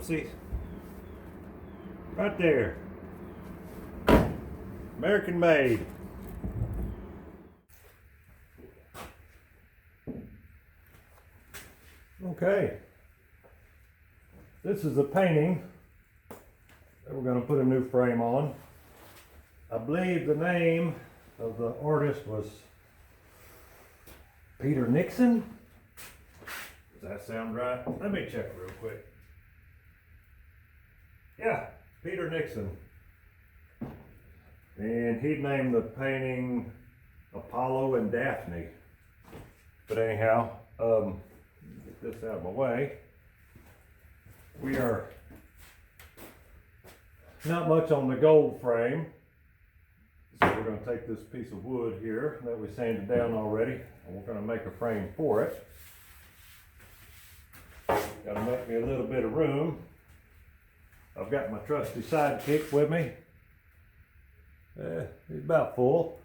Whoopsie. Right there. American made. Okay. This is a painting that we're going to put a new frame on. I believe the name of the artist was Peter Nixon. Does that sound right? Let me check real quick. Yeah, Peter Nixon. And he named the painting Apollo and Daphne. But anyhow, get this out of my way. We are not much on the gold frame. So we're going to take this piece of wood here that we sanded down already, and we're going to make a frame for it. Got to make me a little bit of room. I've got my trusty sidekick with me. He's about full.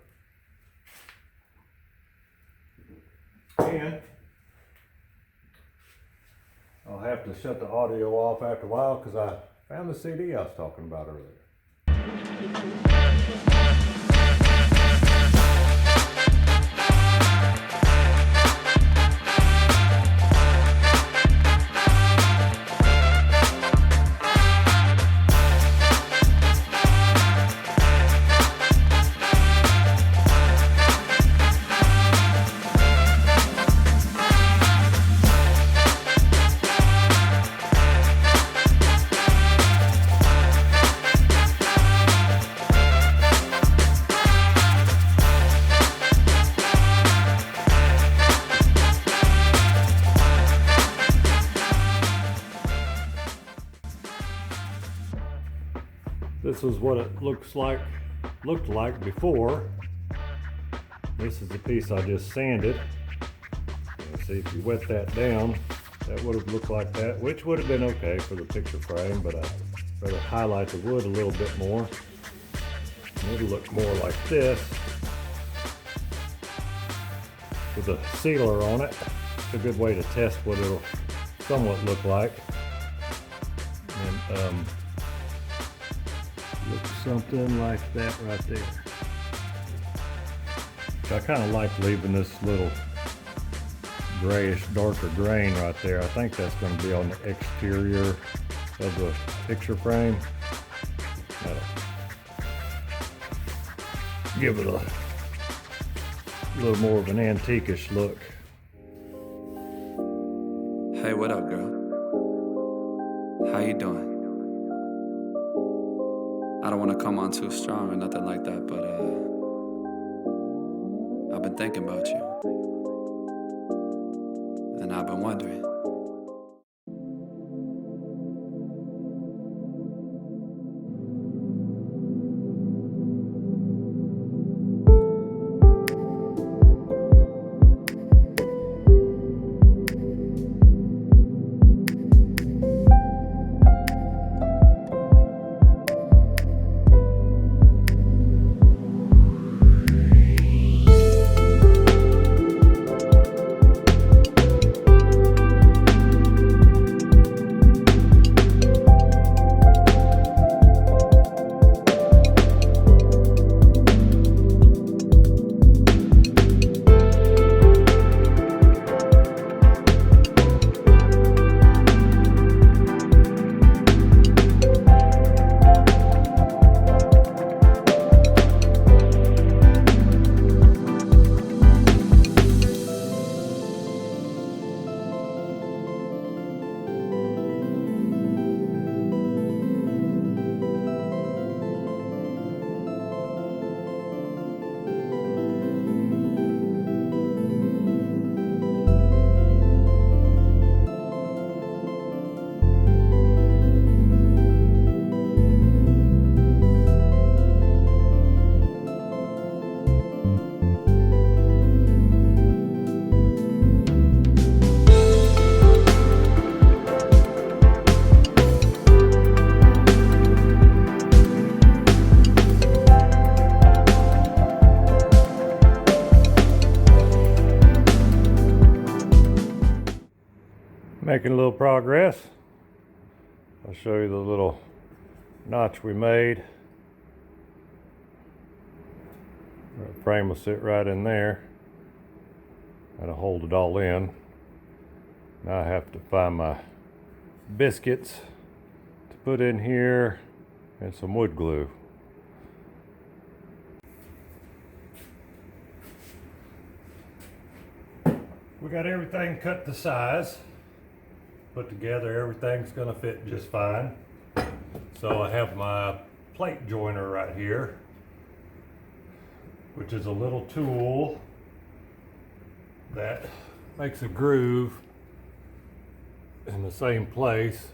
And I'll have to shut the audio off after a while because I found the CD I was talking about earlier. This is what it looked like before. This is the piece I just sanded. And see, if you wet that down, that would have looked like that, which would have been okay for the picture frame, but I'd rather highlight the wood a little bit more. And it'll look more like this with a sealer on it. It's a good way to test what it'll somewhat look like. And looks something like that right there. I kind of like leaving this little grayish, darker grain right there. I think that's going to be on the exterior of the picture frame. That'll give it a little more of an antique-ish look. Hey, what up, girl? How you doing? I don't want to come on too strong or nothing like that, but I've been thinking about you. And I've been wondering. Making a little progress. I'll show you the little notch we made. The frame will sit right in there. That'll hold it all in. Now I have to find my biscuits to put in here and some wood glue. We got everything cut to size, put together. Everything's gonna fit just fine. So I have my plate joiner right here, which is a little tool that makes a groove in the same place.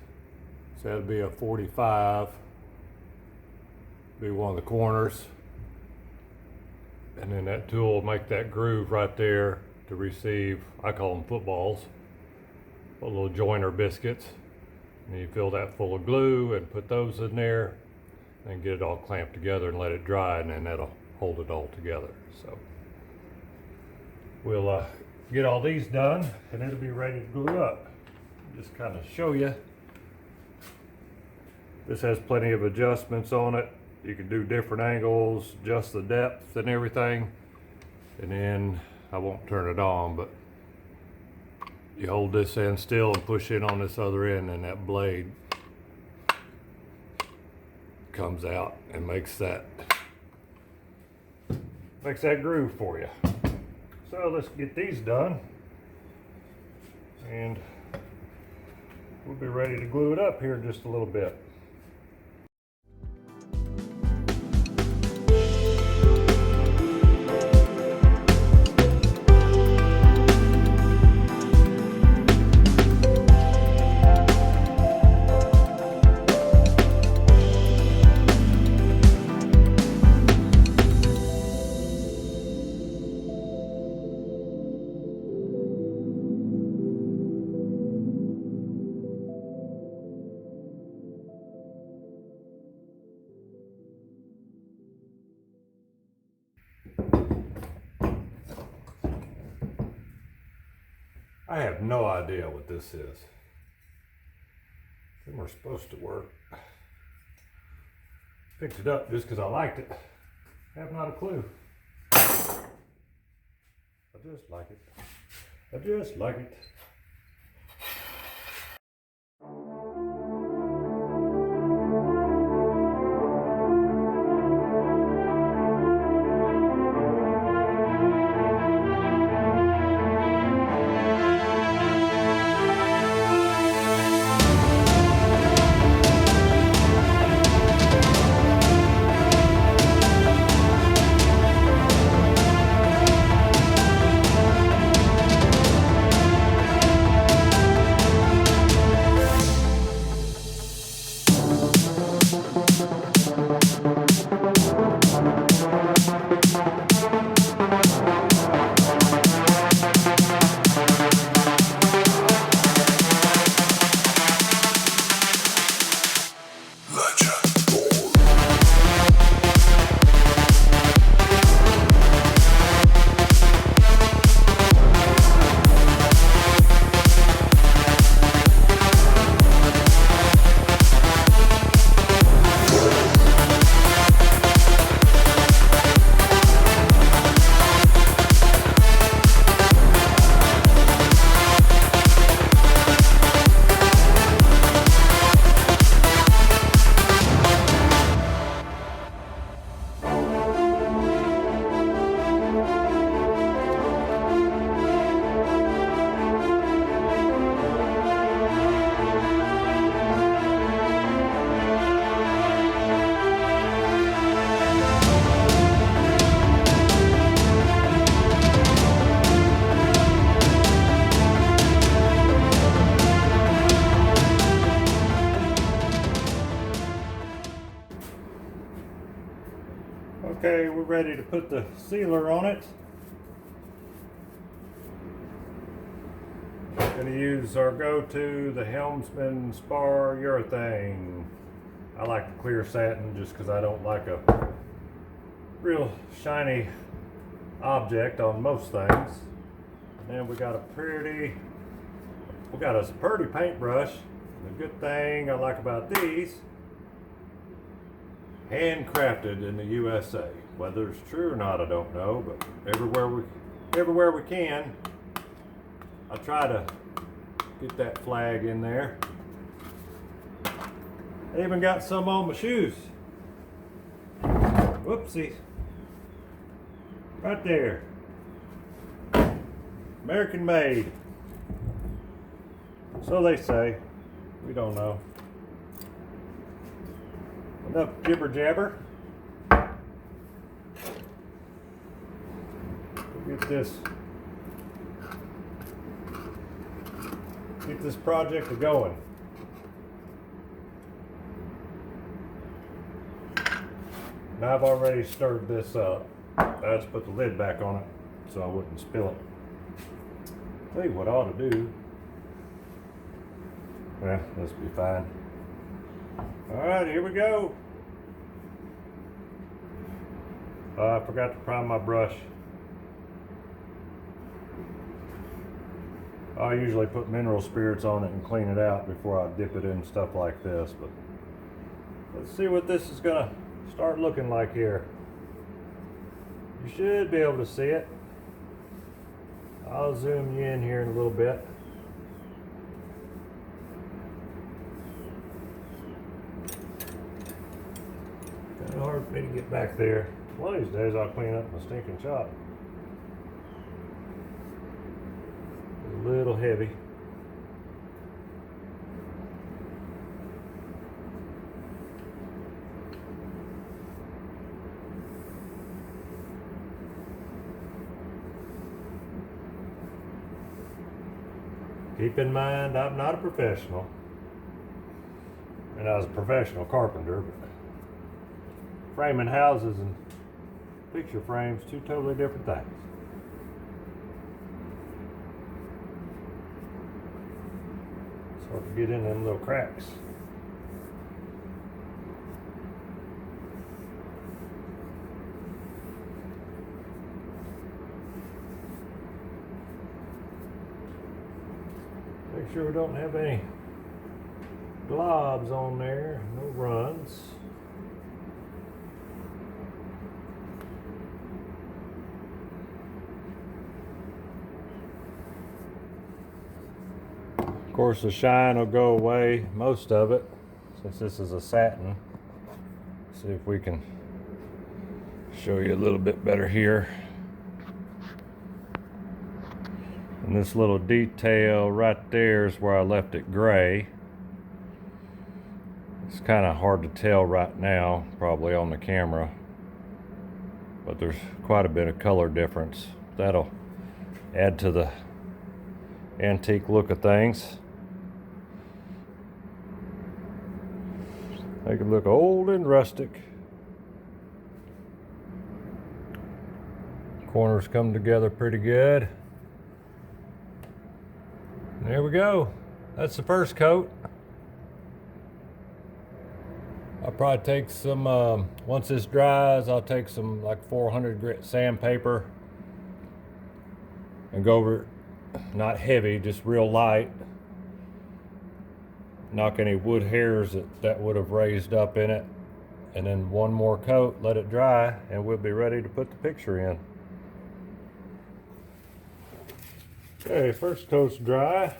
So that'd be a 45, be one of the corners. And then that tool will make that groove right there to receive, I call them footballs, a little joiner biscuits. And you fill that full of glue and put those in there and get it all clamped together and let it dry, and then that'll hold it all together. So we'll get all these done and it'll be ready to glue up. Just kind of show you. This has plenty of adjustments on it. You can do different angles, adjust the depth and everything. And then I won't turn it on, but you hold this end still and push in on this other end, and that blade comes out and makes that groove for you. So let's get these done and we'll be ready to glue it up here in just a little bit. I have no idea what this is. I think we're supposed to work. Picked it up just because I liked it. Have not a clue. I just like it. I just like it. Okay, we're ready to put the sealer on it. Going to use our go-to, the Homestead spar urethane. I like the clear satin just because I don't like a real shiny object on most things. And then we got a pretty paintbrush. The good thing I like about these, handcrafted in the USA. Whether it's true or not, I don't know, but everywhere we can, I try to get that flag in there. I even got some on my shoes. Whoopsie. Right there. American made. So they say. We don't know. Enough jibber jabber. Get this project going. Now I've already stirred this up. I just put the lid back on it so I wouldn't spill it. Tell you what I ought to do. Well, this will be fine. Alright, here we go. I forgot to prime my brush. I usually put mineral spirits on it and clean it out before I dip it in stuff like this, but let's see what this is gonna start looking like here. You should be able to see it. I'll zoom you in here in a little bit. Kind of hard for me to get back there. One of these days I'll clean up my stinking shop. A little heavy. Keep in mind, I'm not a professional. And I was a professional carpenter, but framing houses and picture frames, two totally different things. It's hard to get in them little cracks. Make sure we don't have any globs on there, no runs. Of course, the shine will go away, most of it, since this is a satin. See if we can show you a little bit better here. And this little detail right there is where I left it gray. It's kind of hard to tell right now, probably on the camera, but there's quite a bit of color difference. That'll add to the antique look of things. Make it look old and rustic. Corners come together pretty good. There we go. That's the first coat. I'll probably take some, once this dries, I'll take some like 400 grit sandpaper and go over it, not heavy, just real light. Knock any wood hairs that would have raised up in it. And then one more coat, let it dry, and we'll be ready to put the picture in. Okay, first coat's dry.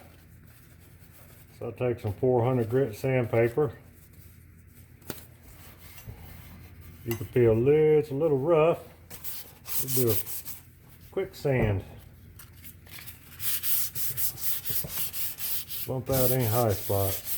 So I'll take some 400 grit sandpaper. You can feel it's a little rough. We'll do a quick sand. Bump out any high spots.